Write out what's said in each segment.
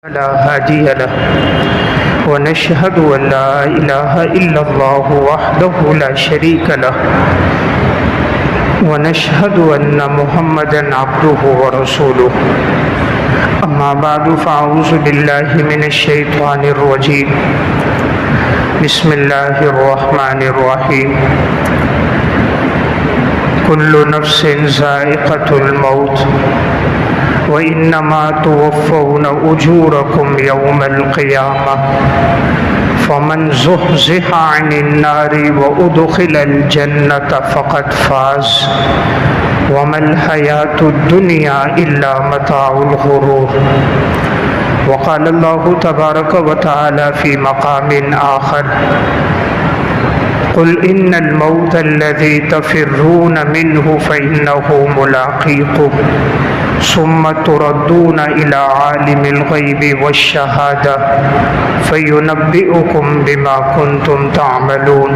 لا هادي له ونشهد أن لا إله إلا الله وحده لا شريك له ونشهد أن محمدا عبده ورسوله أما بعد فأعوذ بالله من الشيطان الرجيم بسم الله الرحمن الرحيم كل نفس ذائقة الموت وإنما توفون أجوركم يوم القيامة فمن زحزح عن النار وأدخل الجنة فقد فاز وما الحياة الدنيا إلا متاع الغرور وقال الله تبارك وتعالى في مقام آخر قل إن الموت الذي تفرون منه فإنه ملاقيكم ثم تردون إلى عالم الغيب والشهادة فينبئكم بما كنتم تعملون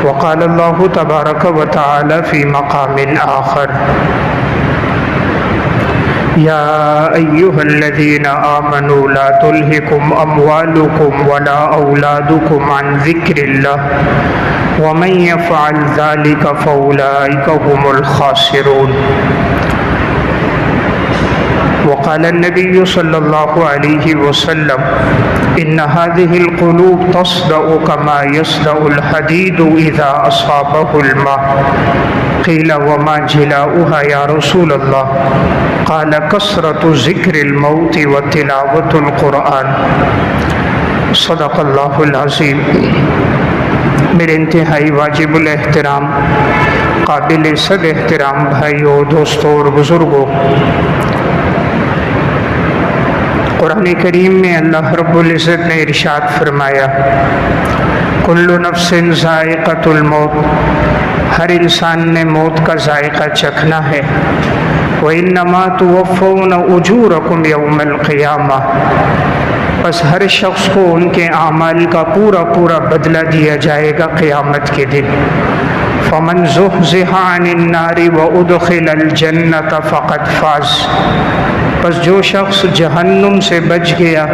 وقال الله تبارك وتعالى في مقام آخر يا أيها الذين آمنوا لا تلهكم أموالكم ولا أولادكم عن ذكر الله ومن يفعل ذلك فأولئك هم الخاسرون وقال النبي صلى الله عليه وسلم إن هذه القلوب تصدأ كما يصدأ الحديد إذا أصابه الماء قيل وما جلاؤها يا رسول الله قال كثرة ذكر الموت وتلاوة القرآن صدق اللہ العظیم۔ میرے انتہائی واجب الاحترام قابل صد احترام بھائیوں، دوستوں اور بزرگوں، قرآن کریم میں اللہ رب العزت نے ارشاد فرمایا کل نفس ذائقۃ الموت، ہر انسان نے موت کا ذائقہ چکھنا ہے۔ وَإِنَّمَا تُوَفَّوْنَ أُجُورَكُمْ يَوْمَ الْقِيَامَةِ، بس ہر شخص کو ان کے اعمال کا پورا بدلہ دیا جائے گا قیامت کے دن۔ فَمَنْ زُحْزِحَ عَنِ النَّارِ وَأُدْخِلَ الْجَنَّةَ فَقَدْ فَازَ، بس جو شخص جہنم سے بچ گیا،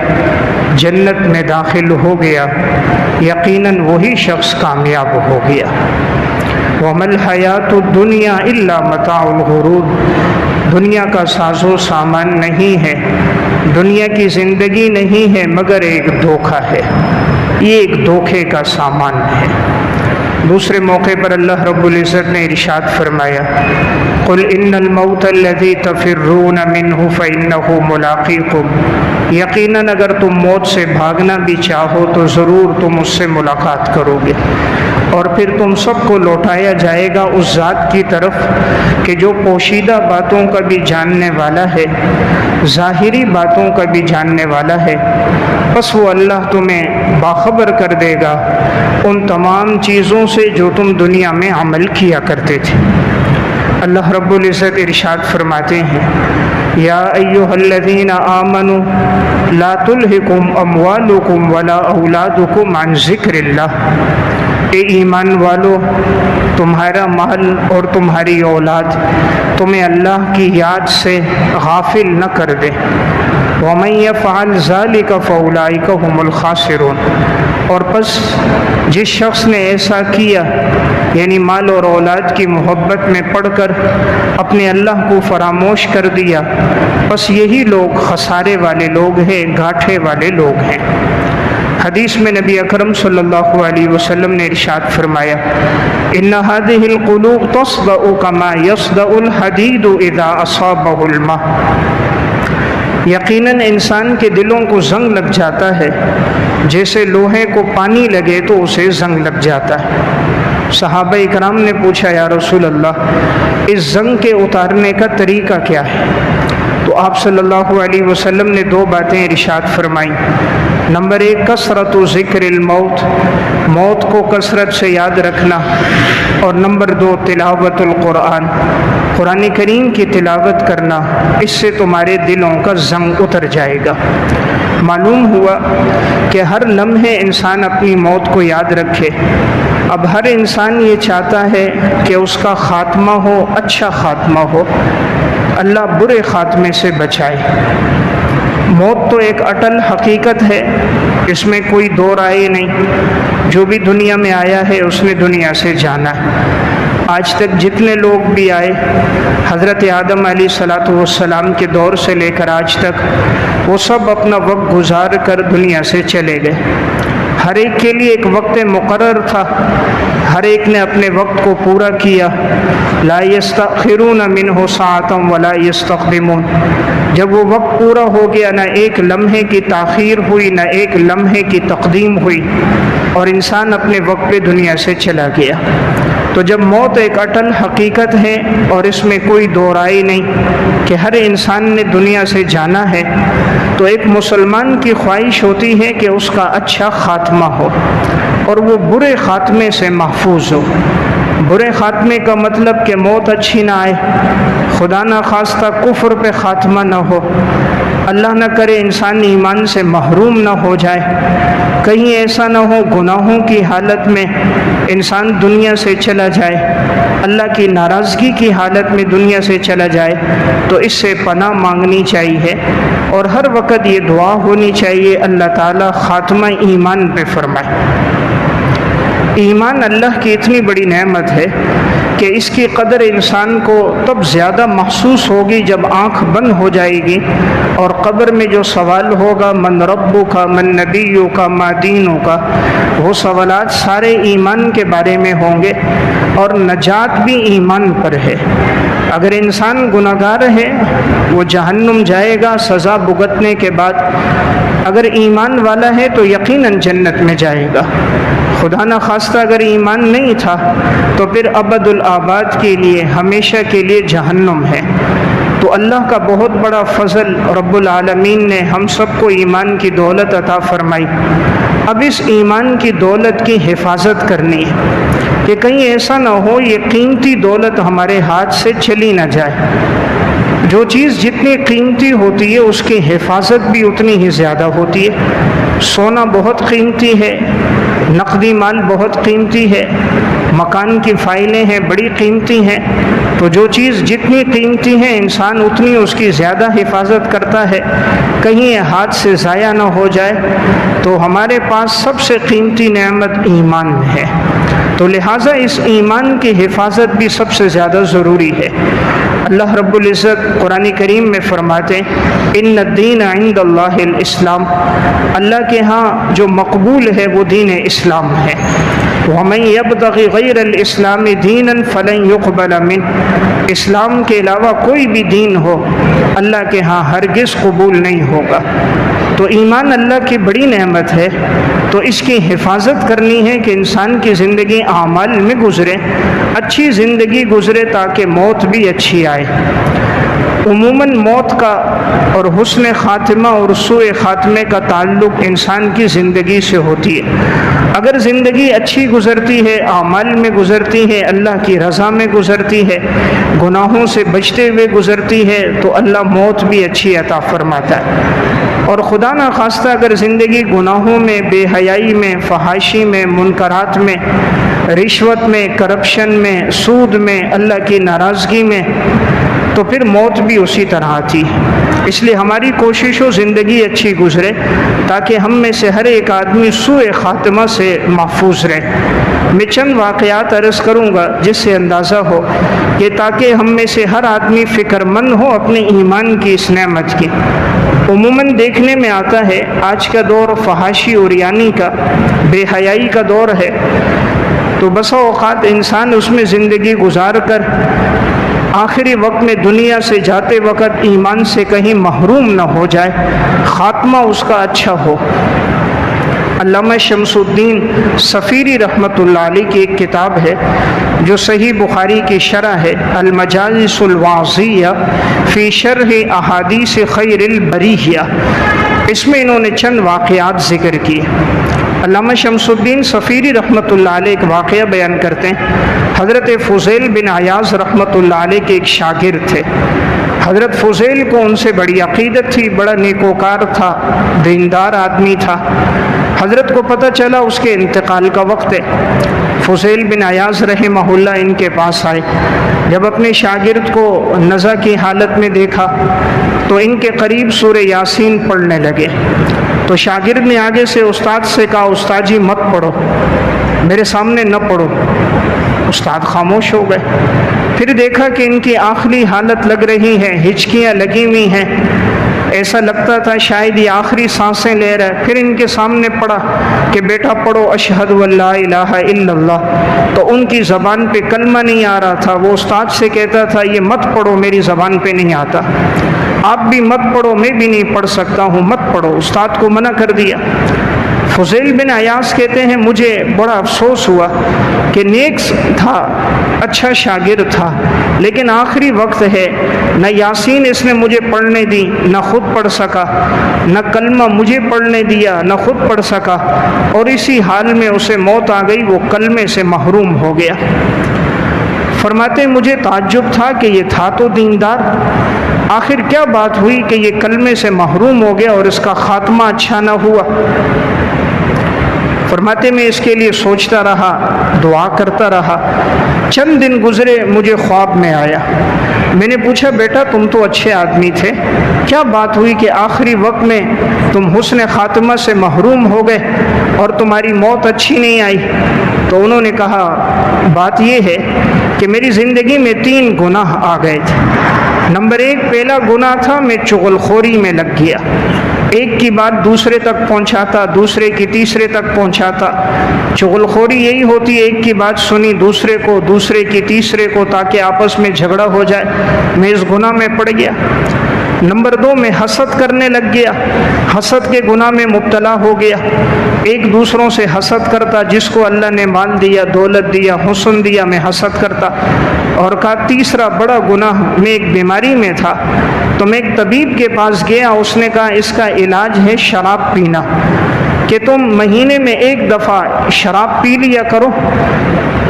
جنت میں داخل ہو گیا، یقیناً وہی شخص کامیاب ہو گیا۔ وَمَا الْحَيَاةُ الدُّنْيَا إِلَّا مَتَاعُ الْغُرُورِ، دنیا کا ساز و سامان نہیں ہے، دنیا کی زندگی نہیں ہے مگر ایک دھوکہ ہے، یہ ایک دھوکے کا سامان ہے۔ دوسرے موقع پر اللہ رب العزت نے ارشاد فرمایا قل ان الموت الذي تفرون منه فإنه ملاقيكم، یقیناً اگر تم موت سے بھاگنا بھی چاہو تو ضرور تم اس سے ملاقات کرو گے، اور پھر تم سب کو لوٹایا جائے گا اس ذات کی طرف کہ جو پوشیدہ باتوں کا بھی جاننے والا ہے، ظاہری باتوں کا بھی جاننے والا ہے، بس وہ اللہ تمہیں باخبر کر دے گا ان تمام چیزوں سے جو تم دنیا میں عمل کیا کرتے تھے۔ اللہ رب العزت ارشاد فرماتے ہیں یا ایھا الذین آمنوا لا تلہکم اموالکم ولا اولادکم عن ذکر اللہ، اے ایمان والو، تمہارا مال اور تمہاری اولاد تمہیں اللہ کی یاد سے غافل نہ کر دے۔ وَمَن يَفْعَلْ ذَلِكَ فَأُولَئِكَ هُمُ الْخَاسِرُونَ، اور پس جس شخص نے ایسا کیا، یعنی مال اور اولاد کی محبت میں پڑھ کر اپنے اللہ کو فراموش کر دیا، بس یہی لوگ خسارے والے لوگ ہیں، گھاٹے والے لوگ ہیں۔ حدیث میں نبی اکرم صلی اللہ علیہ وسلم نے ارشاد فرمایا ان هذه القلوب تصدأ كما يصدأ الحديد اذا اصابه الماء، یقیناً انسان کے دلوں کو زنگ لگ جاتا ہے جیسے لوہے کو پانی لگے تو اسے زنگ لگ جاتا ہے۔ صحابہ اکرام نے پوچھا یا رسول اللہ اس زنگ کے اتارنے کا طریقہ کیا ہے؟ تو آپ صلی اللہ علیہ وسلم نے دو باتیں ارشاد فرمائیں۔ نمبر ایک کثرت ذکر الموت، موت کو کثرت سے یاد رکھنا، اور نمبر دو تلاوت القرآن، قرآن کریم کی تلاوت کرنا، اس سے تمہارے دلوں کا زنگ اتر جائے گا۔ معلوم ہوا کہ ہر لمحے انسان اپنی موت کو یاد رکھے۔ اب ہر انسان یہ چاہتا ہے کہ اس کا خاتمہ ہو، اچھا خاتمہ ہو، اللہ برے خاتمے سے بچائے۔ موت تو ایک اٹل حقیقت ہے، اس میں کوئی دو رائے نہیں۔ جو بھی دنیا میں آیا ہے اس نے دنیا سے جانا ہے۔ آج تک جتنے لوگ بھی آئے، حضرت آدم علیہ الصلاۃ والسلام کے دور سے لے کر آج تک، وہ سب اپنا وقت گزار کر دنیا سے چلے گئے۔ ہر ایک کے لیے ایک وقت مقرر تھا، ہر ایک نے اپنے وقت کو پورا کیا۔ لا یستأخرون منہ ساعۃ ولا یستقدمون۔ جب وہ وقت پورا ہو گیا، نہ ایک لمحے کی تاخیر ہوئی، نہ ایک لمحے کی تقدیم ہوئی، اور انسان اپنے وقت پہ دنیا سے چلا گیا۔ تو جب موت ایک اٹل حقیقت ہے اور اس میں کوئی دو رائے نہیں کہ ہر انسان نے دنیا سے جانا ہے، تو ایک مسلمان کی خواہش ہوتی ہے کہ اس کا اچھا خاتمہ ہو اور وہ برے خاتمے سے محفوظ ہو۔ برے خاتمے کا مطلب کہ موت اچھی نہ آئے، خدا نہ خواستہ کفر پہ خاتمہ نہ ہو، اللہ نہ کرے انسان ایمان سے محروم نہ ہو جائے، کہیں ایسا نہ ہو گناہوں کی حالت میں انسان دنیا سے چلا جائے، اللہ کی ناراضگی کی حالت میں دنیا سے چلا جائے۔ تو اس سے پناہ مانگنی چاہیے اور ہر وقت یہ دعا ہونی چاہیے، اللہ تعالیٰ خاتمہ ایمان پہ فرمائے۔ ایمان اللہ کی اتنی بڑی نعمت ہے کہ اس کی قدر انسان کو تب زیادہ محسوس ہوگی جب آنکھ بند ہو جائے گی اور قبر میں جو سوال ہوگا، من ربک من نبیک ما دینک، وہ سوالات سارے ایمان کے بارے میں ہوں گے، اور نجات بھی ایمان پر ہے۔ اگر انسان گناہگار ہے وہ جہنم جائے گا سزا بھگتنے کے بعد، اگر ایمان والا ہے تو یقیناً جنت میں جائے گا۔ خدا نہ خواستہ اگر ایمان نہیں تھا تو پھر ابد الآباد کے لیے، ہمیشہ کے لیے جہنم ہے۔ تو اللہ کا بہت بڑا فضل، رب العالمین نے ہم سب کو ایمان کی دولت عطا فرمائی۔ اب اس ایمان کی دولت کی حفاظت کرنی ہے کہ کہیں ایسا نہ ہو یہ قیمتی دولت ہمارے ہاتھ سے چلی نہ جائے۔ جو چیز جتنی قیمتی ہوتی ہے اس کی حفاظت بھی اتنی ہی زیادہ ہوتی ہے۔ سونا بہت قیمتی ہے، نقدی مال بہت قیمتی ہے، مکان کی فائلیں ہیں بڑی قیمتی ہیں۔ تو جو چیز جتنی قیمتی ہے انسان اتنی اس کی زیادہ حفاظت کرتا ہے، کہیں یہ ہاتھ سے ضائع نہ ہو جائے۔ تو ہمارے پاس سب سے قیمتی نعمت ایمان ہے، تو لہٰذا اس ایمان کی حفاظت بھی سب سے زیادہ ضروری ہے۔ اللہ رب العزت قرآن کریم میں فرماتے ہیں ان الدین عند اللہ الاسلام، اللہ کے ہاں جو مقبول ہے وہ دین اسلام ہے۔ وَمَن يَبْتَغِ غَيْرَ الْإِسْلَامِ دِينًا فَلَن يُقْبَلَ مِنْهُ، اسلام کے علاوہ کوئی بھی دین ہو اللہ کے ہاں ہرگز قبول نہیں ہوگا۔ تو ایمان اللہ کی بڑی نعمت ہے، تو اس کی حفاظت کرنی ہے کہ انسان کی زندگی اعمال میں گزرے، اچھی زندگی گزرے تاکہ موت بھی اچھی آئے۔ عموماً موت کا اور حسن خاتمہ اور سوء خاتمے کا تعلق انسان کی زندگی سے ہوتی ہے۔ اگر زندگی اچھی گزرتی ہے، اعمال میں گزرتی ہے، اللہ کی رضا میں گزرتی ہے، گناہوں سے بچتے ہوئے گزرتی ہے، تو اللہ موت بھی اچھی عطا فرماتا ہے۔ اور خدا نہ خواستہ اگر زندگی گناہوں میں، بے حیائی میں، فحاشی میں، منکرات میں، رشوت میں، کرپشن میں، سود میں، اللہ کی ناراضگی میں، تو پھر موت بھی اسی طرح آتی ہے۔ اس لیے ہماری کوشش ہو زندگی اچھی گزرے تاکہ ہم میں سے ہر ایک آدمی سوء خاتمہ سے محفوظ رہے۔ میں چند واقعات عرض کروں گا جس سے اندازہ ہو کہ تاکہ ہم میں سے ہر آدمی فکر مند ہو اپنے ایمان کی اس نعمت کی۔ عموماً دیکھنے میں آتا ہے آج کا دور فحاشی اور یعنی کا، بے حیائی کا دور ہے، تو بسا اوقات انسان اس میں زندگی گزار کر آخری وقت میں دنیا سے جاتے وقت ایمان سے کہیں محروم نہ ہو جائے، خاتمہ اس کا اچھا ہو۔ علامہ شمس الدین صفیری رحمۃ اللہ علیہ کی ایک کتاب ہے جو صحیح بخاری کی شرح ہے، المجالس الواعظیہ فی شرح احادیث خیر البریہ، اس میں انہوں نے چند واقعات ذکر کیے۔ علامہ شمس الدین صفیری رحمۃ اللہ علیہ ایک واقعہ بیان کرتے ہیں۔ حضرت فضیل بن عیاض رحمۃ اللہ علیہ کے ایک شاگرد تھے۔ حضرت فضیل کو ان سے بڑی عقیدت تھی، بڑا نیکوکار تھا، دیندار آدمی تھا۔ حضرت کو پتہ چلا اس کے انتقال کا وقت ہے۔ فضیل بن عیاض رحمہ اللہ ان کے پاس آئے، جب اپنے شاگرد کو نزع کی حالت میں دیکھا تو ان کے قریب سورہ یاسین پڑھنے لگے. تو شاگرد نے آگے سے استاد سے کہا استاد جی مت پڑھو، میرے سامنے نہ پڑھو. استاد خاموش ہو گئے. پھر دیکھا کہ ان کی آخری حالت لگ رہی ہے، ہچکیاں لگی ہوئی ہیں، ایسا لگتا تھا شاید یہ آخری سانسیں لے رہا ہے. پھر ان کے سامنے پڑھا کہ بیٹا پڑھو اشہد ان لا الہ الا اللہ. تو ان کی زبان پہ کلمہ نہیں آ رہا تھا. وہ استاد سے کہتا تھا یہ مت پڑھو، میری زبان پہ نہیں آتا. آپ بھی مت پڑھو، میں بھی نہیں پڑھ سکتا ہوں، مت پڑھو. استاد کو منع کر دیا. فضیل بن عیاض کہتے ہیں مجھے بڑا افسوس ہوا کہ نیک تھا، اچھا شاگرد تھا، لیکن آخری وقت ہے، نہ یاسین اس نے مجھے پڑھنے دی، نہ خود پڑھ سکا، نہ کلمہ مجھے پڑھنے دیا، نہ خود پڑھ سکا، اور اسی حال میں اسے موت آ گئی، وہ کلمے سے محروم ہو گیا. فرماتے مجھے تعجب تھا کہ یہ تھا تو دیندار، آخر کیا بات ہوئی کہ یہ کلمے سے محروم ہو گیا اور اس کا خاتمہ اچھا نہ ہوا. فرماتے میں اس کے لیے سوچتا رہا، دعا کرتا رہا. چند دن گزرے، مجھے خواب میں آیا. میں نے پوچھا بیٹا تم تو اچھے آدمی تھے، کیا بات ہوئی کہ آخری وقت میں تم حسن خاتمہ سے محروم ہو گئے اور تمہاری موت اچھی نہیں آئی؟ تو انہوں نے کہا بات یہ ہے کہ میری زندگی میں 3 گناہ آ گئے تھے. نمبر 1 پہلا گناہ تھا میں چغل خوری میں لگ گیا. ایک کی بات دوسرے تک پہنچاتا، دوسرے کی تیسرے تک پہنچاتا. چغل خوری یہی ہوتی ہے، ایک کی بات سنی دوسرے کو، دوسرے کی تیسرے کو، تاکہ آپس میں جھگڑا ہو جائے. میں اس گناہ میں پڑ گیا. نمبر 2 میں حسد کرنے لگ گیا، حسد کے گناہ میں مبتلا ہو گیا. ایک دوسروں سے حسد کرتا، جس کو اللہ نے مال دیا، دولت دیا، حسن دیا، میں حسد کرتا. اور کہا تیسرا بڑا گناہ، میں ایک بیماری میں تھا تو میں ایک طبیب کے پاس گیا. اس نے کہا اس کا علاج ہے شراب پینا، کہ تم مہینے میں 1 دفعہ شراب پی لیا کرو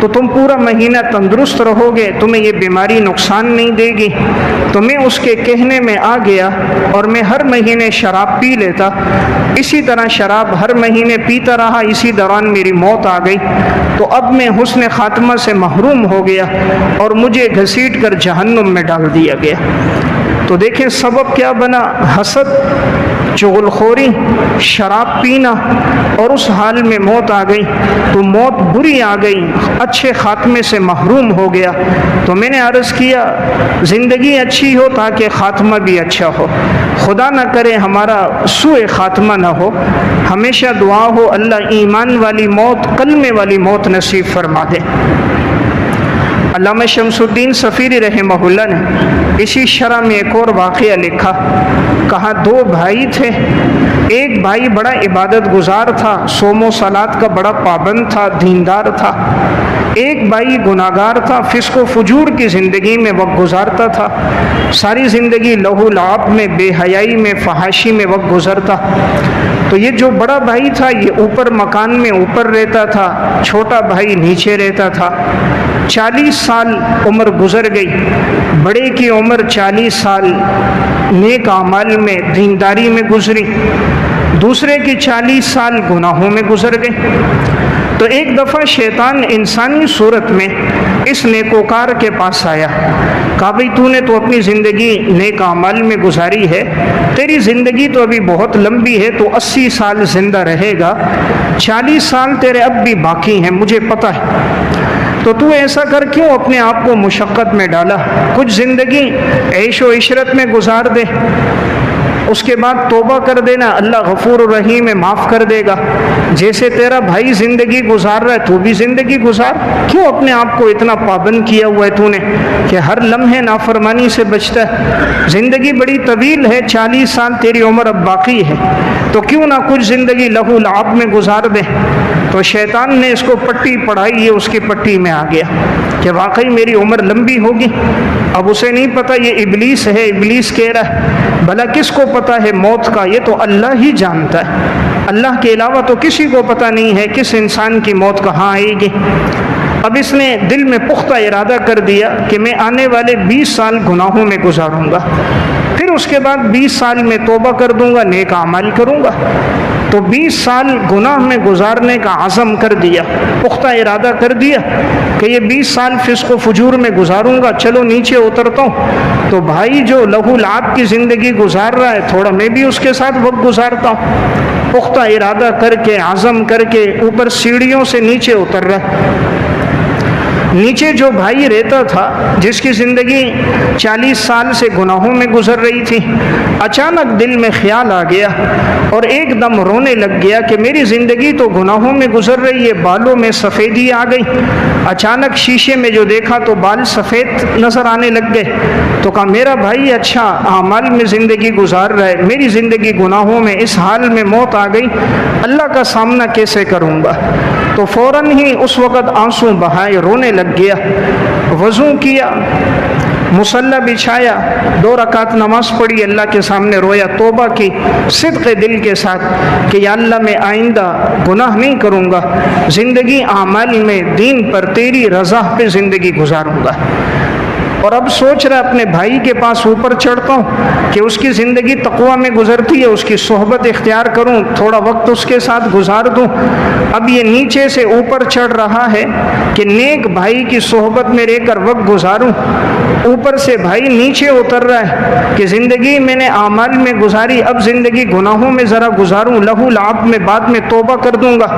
تو تم پورا مہینہ تندرست رہو گے، تمہیں یہ بیماری نقصان نہیں دے گی. تو میں اس کے کہنے میں آ گیا اور میں ہر مہینے شراب پی لیتا. اسی طرح شراب ہر مہینے پیتا رہا. اسی دوران میری موت آ گئی. تو اب میں حسن خاتمہ سے محروم ہو گیا اور مجھے گھسیٹ کر جہنم میں ڈال دیا گیا. تو دیکھیں سبب کیا بنا، حسد، چغل خوری، شراب پینا، اور اس حال میں موت آ گئی. تو موت بری آ گئی، اچھے خاتمے سے محروم ہو گیا. تو میں نے عرض کیا زندگی اچھی ہو تاکہ خاتمہ بھی اچھا ہو. خدا نہ کرے ہمارا سوء خاتمہ نہ ہو. ہمیشہ دعا ہو اللہ ایمان والی موت، کلمے والی موت نصیب فرما دے. علامہ شمس الدین صفیری رحمہ اللہ نے اسی شرح میں ایک اور واقعہ لکھا. کہا 2 بھائی تھے. ایک بھائی بڑا عبادت گزار تھا، صوم و صلات کا بڑا پابند تھا، دیندار تھا. ایک بھائی گناہگار تھا، فسق و فجور کی زندگی میں وقت گزارتا تھا. ساری زندگی لہو لعب میں، بے حیائی میں، فحاشی میں وقت گزرتا. تو یہ جو بڑا بھائی تھا یہ اوپر مکان میں اوپر رہتا تھا، چھوٹا بھائی نیچے رہتا تھا. 40 سال عمر گزر گئی. بڑے کی عمر 40 سال نیک اعمال میں، دینداری میں گزری. دوسرے کی 40 سال گناہوں میں گزر گئے. تو ایک دفعہ شیطان انسانی صورت میں اس نیکوکار کے پاس آیا. کہا بھئی تو نے تو اپنی زندگی نیک اعمال میں گزاری ہے، تیری زندگی تو ابھی بہت لمبی ہے، تو 80 سال زندہ رہے گا، 40 سال تیرے اب بھی باقی ہیں، مجھے پتہ ہے. تو تو ایسا کر کیوں اپنے آپ کو مشقت میں ڈالا؟ کچھ زندگی عیش و عشرت میں گزار دے، اس کے بعد توبہ کر دینا، اللہ غفور الرحیم ہے، معاف کر دے گا. جیسے تیرا بھائی زندگی گزار رہا ہے تو بھی زندگی گزار. کیوں اپنے آپ کو اتنا پابند کیا ہوا ہے تو نے کہ ہر لمحے نافرمانی سے بچتا ہے؟ زندگی بڑی طویل ہے، 40 سال تیری عمر اب باقی ہے، تو کیوں نہ کچھ زندگی لہو لعب میں گزار دے. تو شیطان نے اس کو پٹی پڑھائی، یہ اس کی پٹی میں آ گیا کہ واقعی میری عمر لمبی ہوگی. اب اسے نہیں پتہ یہ ابلیس ہے، ابلیس کہہ رہا ہے. بھلا کس کو پتہ ہے موت کا؟ یہ تو اللہ ہی جانتا ہے. اللہ کے علاوہ تو کسی کو پتہ نہیں ہے کس انسان کی موت کہاں آئے گی. اب اس نے دل میں پختہ ارادہ کر دیا کہ میں آنے والے 20 سال گناہوں میں گزاروں گا، پھر اس کے بعد 20 سال میں توبہ کر دوں گا، نیک اعمال کروں گا. تو 20 سال گناہ میں گزارنے کا عزم کر دیا، پختہ ارادہ کر دیا کہ یہ 20 سال فسق و فجور میں گزاروں گا، چلو نیچے اترتا ہوں۔ تو بھائی جو لہو لعب کی زندگی گزار رہا ہے، تھوڑا میں بھی اس کے ساتھ وقت گزارتا ہوں۔ پختہ ارادہ کر کے، عزم کر کے اوپر سیڑھیوں سے نیچے اتر رہا۔ نیچے جو بھائی رہتا تھا، جس کی زندگی 40 سال سے گناہوں میں گزر رہی تھی، اچانک دل میں خیال آ گیا اور ایک دم رونے لگ گیا کہ میری زندگی تو گناہوں میں گزر رہی ہے، بالوں میں سفیدی آ گئی۔ اچانک شیشے میں جو دیکھا تو بال سفید نظر آنے لگ گئے۔ تو کہا میرا بھائی اچھا اعمال میں زندگی گزار رہا ہے، میری زندگی گناہوں میں، اس حال میں موت آ گئی، اللہ کا سامنا کیسے کروں گا؟ تو فوراً ہی اس وقت آنسو بہائے، رونے لگ گیا۔ وضو کیا، مصلی بچھایا، 2 رکعت نماز پڑھی، اللہ کے سامنے رویا، توبہ کی صدق دل کے ساتھ کہ یا اللہ میں آئندہ گناہ نہیں کروں گا، زندگی اعمال میں دین پر تیری رضا پہ زندگی گزاروں گا۔ اور اب سوچ رہا اپنے بھائی کے پاس اوپر چڑھتا ہوں کہ اس کی زندگی تقویٰ میں گزرتی ہے، اس کی صحبت اختیار کروں، تھوڑا وقت اس کے ساتھ گزار دوں۔ اب یہ نیچے سے اوپر چڑھ رہا ہے کہ نیک بھائی کی صحبت میں رہ کر وقت گزاروں، اوپر سے بھائی نیچے اتر رہا ہے کہ زندگی میں نے اعمال میں گزاری، اب زندگی گناہوں میں ذرا گزاروں، لہو لعب میں بعد میں توبہ کر دوں گا۔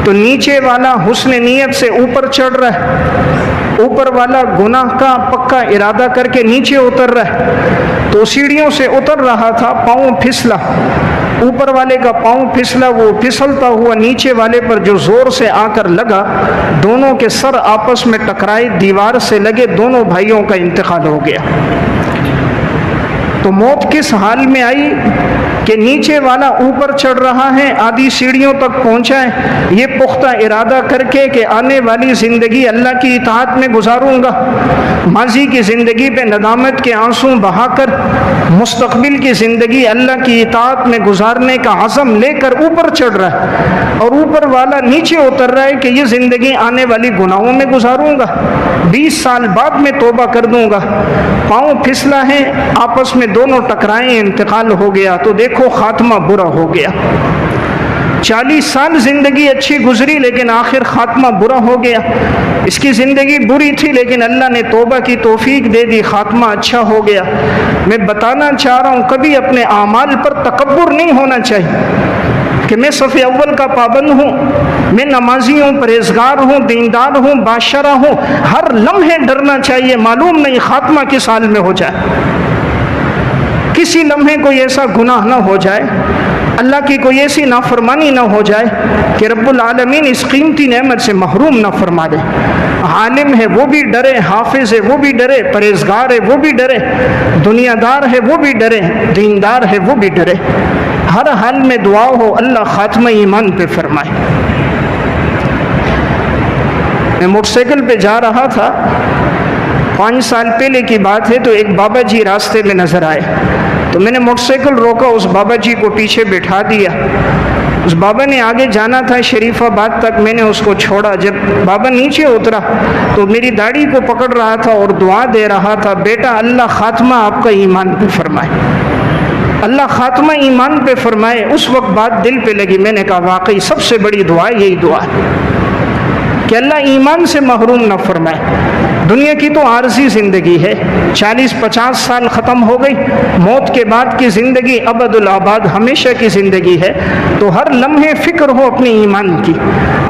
تو نیچے والا حسن نیت سے اوپر چڑھ رہا ہے، اوپر والا گناہ کا پکا ارادہ کر کے نیچے اتر رہا ہے۔ تو سیڑھیوں سے اتر رہا تھا، پاؤں پھسلا، اوپر والے کا پاؤں پھسلا، وہ پھسلتا ہوا نیچے والے پر جو زور سے آ کر لگا، دونوں کے سر آپس میں ٹکرائے، دیوار سے لگے، دونوں بھائیوں کا انتقال ہو گیا۔ تو موت کس حال میں آئی کہ نیچے والا اوپر چڑھ رہا ہے، آدھی سیڑھیوں تک پہنچا ہے، یہ پختہ ارادہ کر کے کہ آنے والی زندگی اللہ کی اطاعت میں گزاروں گا، ماضی کی زندگی پہ ندامت کے آنسو بہا کر مستقبل کی زندگی اللہ کی اطاعت میں گزارنے کا عزم لے کر اوپر چڑھ رہا ہے، اور اوپر والا نیچے اتر رہا ہے کہ یہ زندگی آنے والی گناہوں میں گزاروں گا، 20 سال بعد میں توبہ کر دوں گا۔ پاؤں پھسلا ہے، آپس میں دونوں ٹکرائیں، انتقال ہو گیا۔ تو دیکھو خاتمہ برا ہو گیا۔ 40 سال زندگی اچھی گزری لیکن آخر خاتمہ برا ہو گیا۔ اس کی زندگی بری تھی لیکن اللہ نے توبہ کی توفیق دے دی، خاتمہ اچھا ہو گیا۔ میں بتانا چاہ رہا ہوں کبھی اپنے اعمال پر تکبر نہیں ہونا چاہیے کہ میں صف اول کا پابند ہوں، میں نمازی ہوں، پرہیزگار ہوں، دیندار ہوں، باشرہ ہوں۔ ہر لمحے ڈرنا چاہیے، معلوم نہیں خاتمہ کس حال میں ہو جائے، کسی لمحے کوئی ایسا گناہ نہ ہو جائے، اللہ کی کوئی ایسی نافرمانی نہ ہو جائے کہ رب العالمین اس قیمتی نعمت سے محروم نہ فرما دے۔ عالم ہے وہ بھی ڈرے، حافظ ہے وہ بھی ڈرے، پرہیزگار ہے وہ بھی ڈرے، دنیا دار ہے وہ بھی ڈرے، دیندار ہے وہ بھی ڈرے۔ ہر حال میں دعا ہو اللہ خاتمہ ایمان پہ فرمائے۔ میں موٹر سائیکل پہ جا رہا تھا، 5 سال پہلے کی بات ہے، تو ایک بابا جی راستے میں نظر آئے، تو میں نے موٹر سائیکل روکا، اس بابا جی کو پیچھے بٹھا دیا۔ اس بابا نے آگے جانا تھا شریف آباد تک، میں نے اس کو چھوڑا۔ جب بابا نیچے اترا تو میری داڑھی کو پکڑ رہا تھا اور دعا دے رہا تھا، بیٹا اللہ خاتمہ آپ کا ایمان پہ فرمائے، اللہ خاتمہ ایمان پہ فرمائے۔ اس وقت بات دل پہ لگی، میں نے کہا واقعی سب سے بڑی دعا یہی دعا ہے کہ اللہ ایمان سے محروم نہ فرمائے۔ دنیا کی تو عارضی زندگی ہے، 40-50 سال ختم ہو گئی، موت کے بعد کی زندگی ابد الآباد ہمیشہ کی زندگی ہے، تو ہر لمحے فکر ہو اپنے ایمان کی۔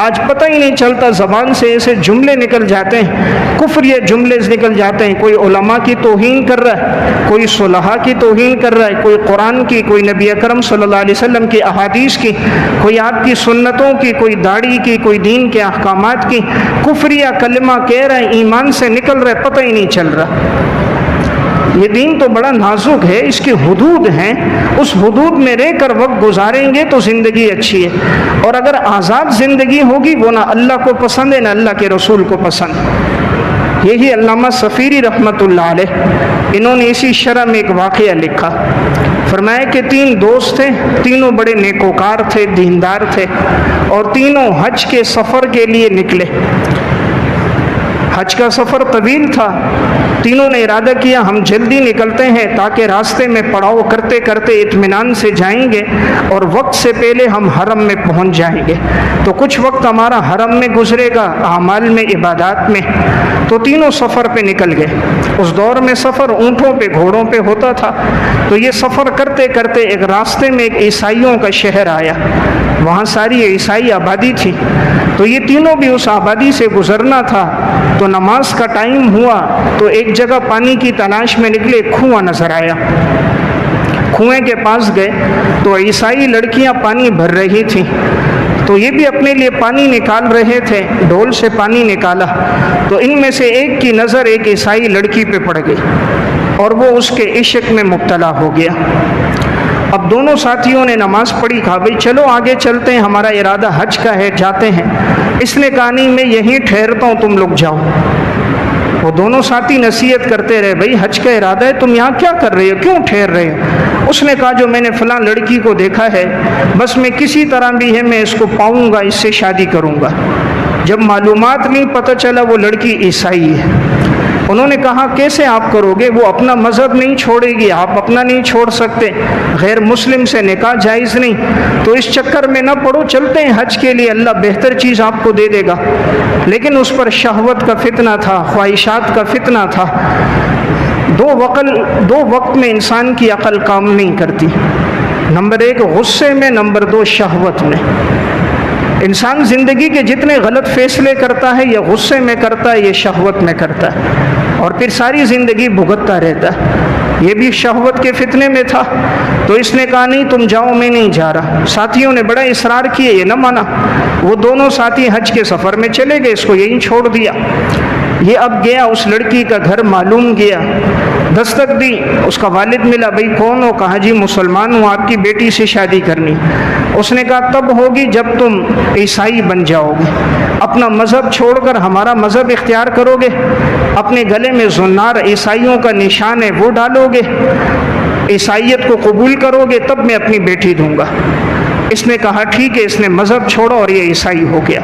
آج پتہ ہی نہیں چلتا، زبان سے ایسے جملے نکل جاتے ہیں، کفریہ جملے نکل جاتے ہیں، کوئی علماء کی توہین کر رہا ہے، کوئی صلحاء کی توہین کر رہا ہے، کوئی قرآن کی، کوئی نبی اکرم صلی اللہ علیہ وسلم کی احادیث کی، کوئی آپ کی سنتوں کی، کوئی داڑھی کی، کوئی دین کے احکامات کی، کفریہ کلمہ کہہ رہے ہیں، ایمان سے نکل رہے، پتہ ہی نہیں چل رہا۔ یہ دین تو بڑا نازک ہے، اس کی حدود ہیں، اس حدود میں رہ کر وقت گزاریں گے تو زندگی اچھی ہے۔ اور اگر آزاد زندگی ہوگی وہ نہ اللہ کو پسند ہے نہ اللہ کے رسول کو پسند۔ یہی علامہ صفیری رحمۃ اللہ علیہ، انہوں نے اسی شرح میں ایک واقعہ لکھا، فرمایا کہ 3 دوست تھے، تینوں بڑے نیکوکار تھے، دیندار تھے، اور تینوں حج کے سفر کے لیے نکلے۔ حج کا سفر طویل تھا، تینوں نے ارادہ کیا ہم جلدی نکلتے ہیں تاکہ راستے میں پڑاؤ کرتے کرتے اطمینان سے جائیں گے اور وقت سے پہلے ہم حرم میں پہنچ جائیں گے، تو کچھ وقت ہمارا حرم میں گزرے گا، اعمال میں، عبادات میں۔ تو تینوں سفر پہ نکل گئے۔ اس دور میں سفر اونٹوں پہ، گھوڑوں پہ ہوتا تھا، تو یہ سفر کرتے کرتے ایک راستے میں ایک عیسائیوں کا شہر آیا، وہاں ساری عیسائی آبادی تھی، تو یہ تینوں بھی اس آبادی سے گزرنا تھا۔ تو نماز کا ٹائم ہوا تو ایک جگہ پانی کی تلاش میں نکلے، کنواں نظر آیا، کنویں کے پاس گئے تو عیسائی لڑکیاں پانی بھر رہی تھیں، تو یہ بھی اپنے لیے پانی نکال رہے تھے، ڈول سے پانی نکالا تو ان میں سے ایک کی نظر ایک عیسائی لڑکی پہ پڑ گئی اور وہ اس کے عشق میں مبتلا ہو گیا۔ اب دونوں ساتھیوں نے نماز پڑھی، کہا بھئی چلو آگے چلتے ہیں، ہمارا ارادہ حج کا ہے، جاتے ہیں۔ اس نے کہا نہیں، میں یہیں ٹھہرتا ہوں، تم لوگ جاؤ۔ وہ دونوں ساتھی نصیحت کرتے رہے، بھئی حج کا ارادہ ہے، تم یہاں کیا کر رہے ہو، کیوں ٹھہر رہے ہو؟ اس نے کہا جو میں نے فلاں لڑکی کو دیکھا ہے، بس میں کسی طرح بھی ہے میں اس کو پاؤں گا، اس سے شادی کروں گا۔ جب معلومات نہیں، پتہ چلا وہ لڑکی عیسائی ہے۔ انہوں نے کہا کیسے آپ کرو گے، وہ اپنا مذہب نہیں چھوڑے گی، آپ اپنا نہیں چھوڑ سکتے، غیر مسلم سے نکاح جائز نہیں، تو اس چکر میں نہ پڑو، چلتے ہیں حج کے لیے، اللہ بہتر چیز آپ کو دے دے گا۔ لیکن اس پر شہوت کا فتنہ تھا، خواہشات کا فتنہ تھا۔ دو وقت میں انسان کی عقل کام نہیں کرتی، نمبر ایک غصے میں، نمبر دو شہوت میں۔ انسان زندگی کے جتنے غلط فیصلے کرتا ہے یہ غصے میں کرتا ہے، یہ شہوت میں کرتا ہے، اور پھر ساری زندگی بھگتتا رہتا ہے۔ یہ بھی شہوت کے فتنے میں تھا، تو اس نے کہا نہیں تم جاؤ، میں نہیں جا رہا۔ ساتھیوں نے بڑا اصرار کیا، یہ نہ مانا۔ وہ دونوں ساتھی حج کے سفر میں چلے گئے، اس کو یہیں چھوڑ دیا۔ یہ اب گیا، اس لڑکی کا گھر معلوم گیا، دستک دی، اس کا والد ملا، بھئی کون ہو؟ کہا جی مسلمان ہوں، آپ کی بیٹی سے شادی کرنی۔ اس نے کہا تب ہوگی جب تم عیسائی بن جاؤ گے، اپنا مذہب چھوڑ کر ہمارا مذہب اختیار کرو گے، اپنے گلے میں زنار عیسائیوں کا نشان ہے وہ ڈالو گے، عیسائیت کو قبول کرو گے، تب میں اپنی بیٹی دوں گا۔ اس نے کہا ٹھیک ہے، اس نے مذہب چھوڑا اور یہ عیسائی ہو گیا،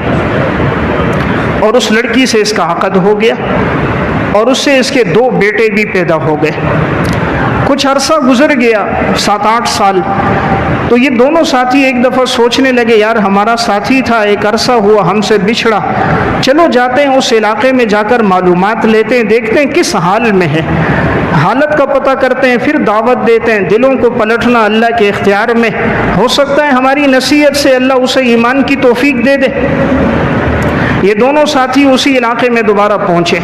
اور اس لڑکی سے اس کا عقد ہو گیا، اور اس سے اس کے 2 بیٹے بھی پیدا ہو گئے۔ کچھ عرصہ گزر گیا، 7-8 سال، تو یہ دونوں ساتھی ایک دفعہ سوچنے لگے یار ہمارا ساتھی تھا، ایک عرصہ ہوا ہم سے بچھڑا، چلو جاتے ہیں اس علاقے میں، جا کر معلومات لیتے ہیں، دیکھتے ہیں کس حال میں ہے، حالت کا پتہ کرتے ہیں، پھر دعوت دیتے ہیں۔ دلوں کو پلٹنا اللہ کے اختیار میں، ہو سکتا ہے ہماری نصیحت سے اللہ اسے ایمان کی توفیق دے دے۔ یہ دونوں ساتھی اسی علاقے میں دوبارہ پہنچے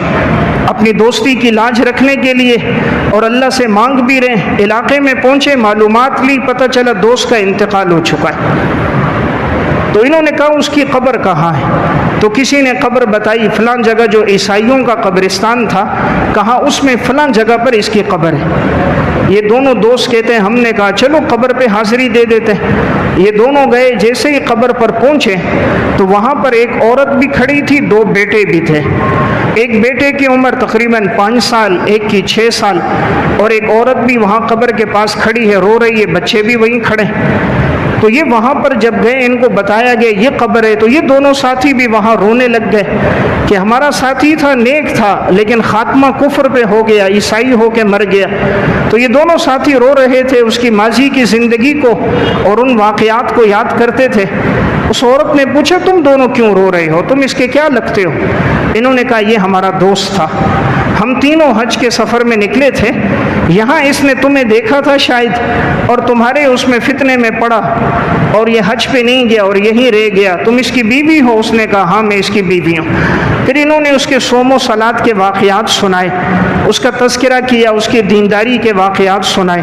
اپنی دوستی کی لاج رکھنے کے لیے، اور اللہ سے مانگ بھی رہے۔ علاقے میں پہنچے، معلومات لی، پتہ چلا دوست کا انتقال ہو چکا ہے۔ تو انہوں نے کہا اس کی قبر کہاں ہے؟ تو کسی نے قبر بتائی، فلاں جگہ جو عیسائیوں کا قبرستان تھا، کہا اس میں فلاں جگہ پر اس کی قبر ہے۔ یہ دونوں دوست کہتے ہیں ہم نے کہا چلو قبر پہ حاضری دے دیتے ہیں۔ یہ دونوں گئے، جیسے ہی قبر پر پہنچے تو وہاں پر ایک عورت بھی کھڑی تھی، 2 بیٹے بھی تھے۔ ایک بیٹے کی عمر تقریباً 5 سال، ایک کی 6 سال، اور ایک عورت بھی وہاں قبر کے پاس کھڑی ہے، رو رہی ہے، بچے بھی وہیں کھڑے۔ تو یہ وہاں پر جب گئے، ان کو بتایا گیا یہ قبر ہے، تو یہ دونوں ساتھی بھی وہاں رونے لگ گئے کہ ہمارا ساتھی تھا، نیک تھا، لیکن خاتمہ کفر پہ ہو گیا، عیسائی ہو کے مر گیا۔ تو یہ دونوں ساتھی رو رہے تھے، اس کی ماضی کی زندگی کو اور ان واقعات کو یاد کرتے تھے۔ اس عورت نے پوچھا تم دونوں کیوں رو رہے ہو، تم اس کے کیا لگتے ہو؟ انہوں نے کہا یہ ہمارا دوست تھا، ہم تینوں حج کے سفر میں نکلے تھے، یہاں اس نے تمہیں دیکھا تھا شاید، اور تمہارے اس میں فتنے میں پڑا اور یہ حج پہ نہیں گیا اور یہیں رہ گیا۔ تم اس کی بیوی ہو؟ اس نے کہا ہاں میں اس کی بیوی ہوں۔ پھر انہوں نے اس کے صوم و صلات کے واقعات سنائے، اس کا تذکرہ کیا، اس کی دینداری کے واقعات سنائے۔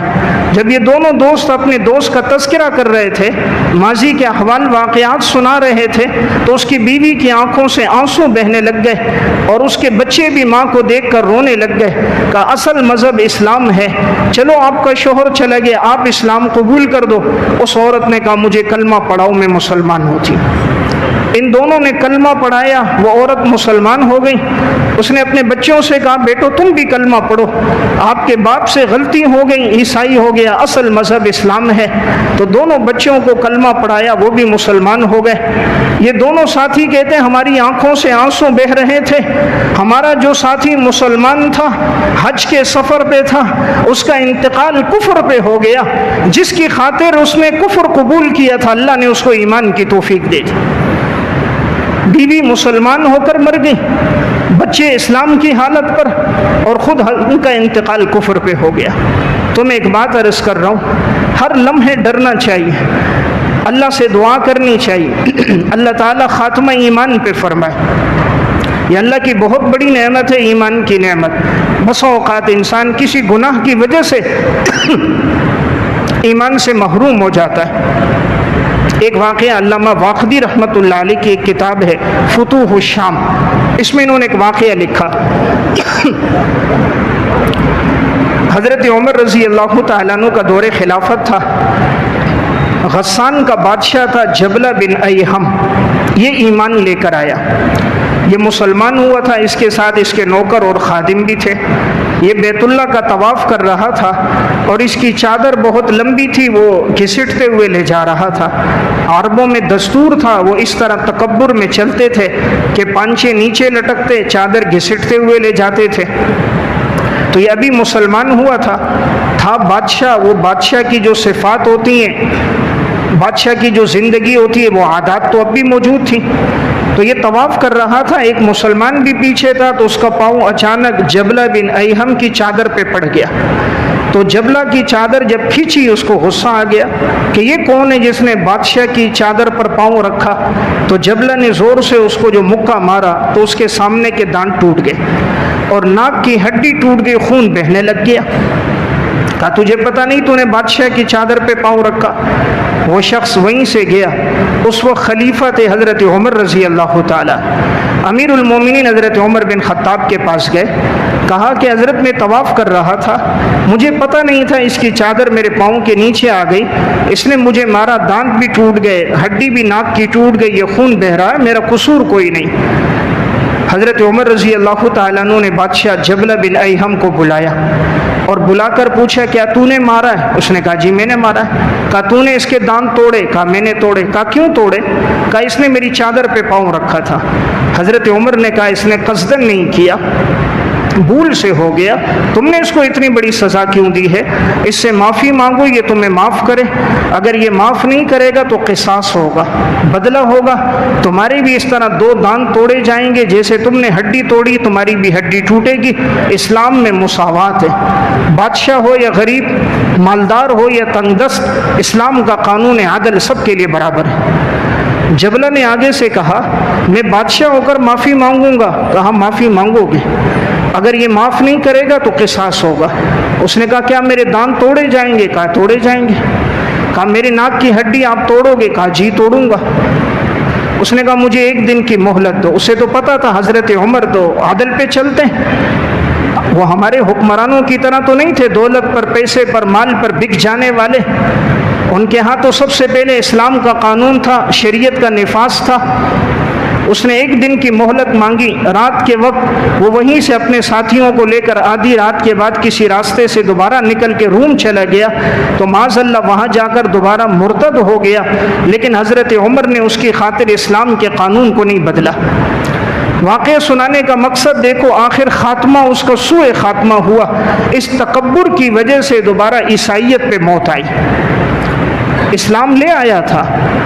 جب یہ دونوں دوست اپنے دوست کا تذکرہ کر رہے تھے، ماضی کے احوال واقعات سنا رہے تھے، تو اس کی بیوی کی آنکھوں سے آنسو بہنے لگ گئے، اور اس کے بچے بھی ماں کو دیکھ کر رونے لگ گئے۔ کہا اصل مذہب اسلام ہے، چلو آپ کا شوہر چلا گیا، آپ اسلام قبول کر دو۔ اس عورت نے کہا مجھے کلمہ پڑھاؤ، میں مسلمان ہوتی۔ ان دونوں نے کلمہ پڑھایا، وہ عورت مسلمان ہو گئی۔ اس نے اپنے بچوں سے کہا بیٹو تم بھی کلمہ پڑھو، آپ کے باپ سے غلطی ہو گئی، عیسائی ہو گیا، اصل مذہب اسلام ہے۔ تو دونوں بچوں کو کلمہ پڑھایا، وہ بھی مسلمان ہو گئے۔ یہ دونوں ساتھی کہتے ہیں ہماری آنکھوں سے آنسو بہہ رہے تھے، ہمارا جو ساتھی مسلمان تھا، حج کے سفر پہ تھا، اس کا انتقال کفر پہ ہو گیا، جس کی خاطر اس نے کفر قبول کیا تھا، اللہ نے اس کو ایمان کی توفیق دے دی۔ بیوی مسلمان ہو کر مر گئی، بچے اسلام کی حالت پر، اور خود ان کا انتقال کفر پہ ہو گیا۔ تو میں ایک بات عرض کر رہا ہوں، ہر لمحے ڈرنا چاہیے، اللہ سے دعا کرنی چاہیے، اللہ تعالیٰ خاتمہ ایمان پہ فرمائے۔ یہ اللہ کی بہت بڑی نعمت ہے، ایمان کی نعمت۔ بسا اوقات انسان کسی گناہ کی وجہ سے ایمان سے محروم ہو جاتا ہے۔ ایک واقعہ علامہ واقدی رحمۃ اللہ علیہ کی ایک کتاب ہے فتوح الشام، اس میں انہوں نے ایک واقعہ لکھا۔ حضرت عمر رضی اللہ تعالیٰ عنہ کا دور خلافت تھا، غسان کا بادشاہ تھا جبلہ بن ایہم، یہ ایمان لے کر آیا، یہ مسلمان ہوا تھا، اس کے ساتھ اس کے نوکر اور خادم بھی تھے۔ یہ بیت اللہ کا طواف کر رہا تھا اور اس کی چادر بہت لمبی تھی، وہ گھسٹتے ہوئے لے جا رہا تھا۔ عربوں میں دستور تھا، وہ اس طرح تکبر میں چلتے تھے کہ پانچے نیچے لٹکتے، چادر گھسٹتے ہوئے لے جاتے تھے۔ تو یہ ابھی مسلمان ہوا تھا بادشاہ، وہ بادشاہ کی جو صفات ہوتی ہیں، بادشاہ کی جو زندگی ہوتی ہے، وہ عادات تو اب بھی موجود تھی۔ تو یہ طواف کر رہا تھا، ایک مسلمان بھی پیچھے تھا، تو اس کا پاؤں اچانک جبلہ بن ایہم کی چادر پہ پڑ گیا۔ تو جبلہ کی چادر جب کھینچی، اس کو غصہ آ گیا کہ یہ کون ہے جس نے بادشاہ کی چادر پر پاؤں رکھا۔ تو جبلہ نے زور سے اس کو جو مکہ مارا تو اس کے سامنے کے دانت ٹوٹ گئے اور ناک کی ہڈی ٹوٹ گئی، خون بہنے لگ گیا۔ کہا تجھے پتہ نہیں تو نے بادشاہ کی چادر پہ پاؤں رکھا؟ وہ شخص وہیں سے گیا، اس وقت خلیفہ تھے حضرت عمر رضی اللہ تعالیٰ، امیر المومنین حضرت عمر بن خطاب کے پاس گئے، کہا کہ حضرت میں طواف کر رہا تھا، مجھے پتہ نہیں تھا اس کی چادر میرے پاؤں کے نیچے آ گئی، اس نے مجھے مارا، دانت بھی ٹوٹ گئے، ہڈی بھی ناک کی ٹوٹ گئی، یہ خون بہہ رہا ہے، میرا قصور کوئی نہیں۔ حضرت عمر رضی اللہ تعالیٰ عنہ نے بادشاہ جبلہ بن ایہم کو بلایا اور بلا کر پوچھا کیا تو نے مارا ہے؟ اس نے کہا جی میں نے مارا ہے۔ کہا تو نے اس کے دانت توڑے؟ کہا میں نے توڑے۔ کہا کیوں توڑے؟ کہا اس نے میری چادر پہ پاؤں رکھا تھا۔ حضرت عمر نے کہا اس نے قصدن نہیں کیا، بھول سے ہو گیا، تم نے اس کو اتنی بڑی سزا کیوں دی ہے؟ اس سے معافی مانگو، یہ تمہیں معاف کرے، اگر یہ معاف نہیں کرے گا تو قصاص ہوگا، بدلہ ہوگا، تمہارے بھی اس طرح دو دانت توڑے جائیں گے، جیسے تم نے ہڈی توڑی تمہاری بھی ہڈی ٹوٹے گی۔ اسلام میں مساوات ہے، بادشاہ ہو یا غریب، مالدار ہو یا تنگ دست، اسلام کا قانون عدل سب کے لیے برابر ہے۔ جبلہ نے آگے سے کہا میں بادشاہ ہو کر معافی مانگوں گا۔ کہا معافی مانگو گے، اگر یہ معاف نہیں کرے گا تو قصاص ہوگا۔ اس نے کہا کیا میرے دانت توڑے جائیں گے؟ کہا توڑے جائیں گے۔ کہا میرے ناک کی ہڈی آپ توڑو گے؟ کہا جی توڑوں گا۔ اس نے کہا مجھے ایک دن کی مہلت دو۔ اسے تو پتا تھا حضرت عمر تو عدل پہ چلتے ہیں، وہ ہمارے حکمرانوں کی طرح تو نہیں تھے دولت پر، پیسے پر، مال پر بک جانے والے۔ ان کے ہاں تو سب سے پہلے اسلام کا قانون تھا، شریعت کا نفاذ تھا۔ اس نے ایک دن کی مہلت مانگی، رات کے وقت وہ وہیں سے اپنے ساتھیوں کو لے کر آدھی رات کے بعد کسی راستے سے دوبارہ نکل کے روم چلا گیا، تو معاذ اللہ وہاں جا کر دوبارہ مرتد ہو گیا، لیکن حضرت عمر نے اس کی خاطر اسلام کے قانون کو نہیں بدلا۔ واقعہ سنانے کا مقصد دیکھو، آخر خاتمہ اس کا سوء خاتمہ ہوا، اس تکبر کی وجہ سے دوبارہ عیسائیت پہ موت آئی۔ اسلام لے آیا تھا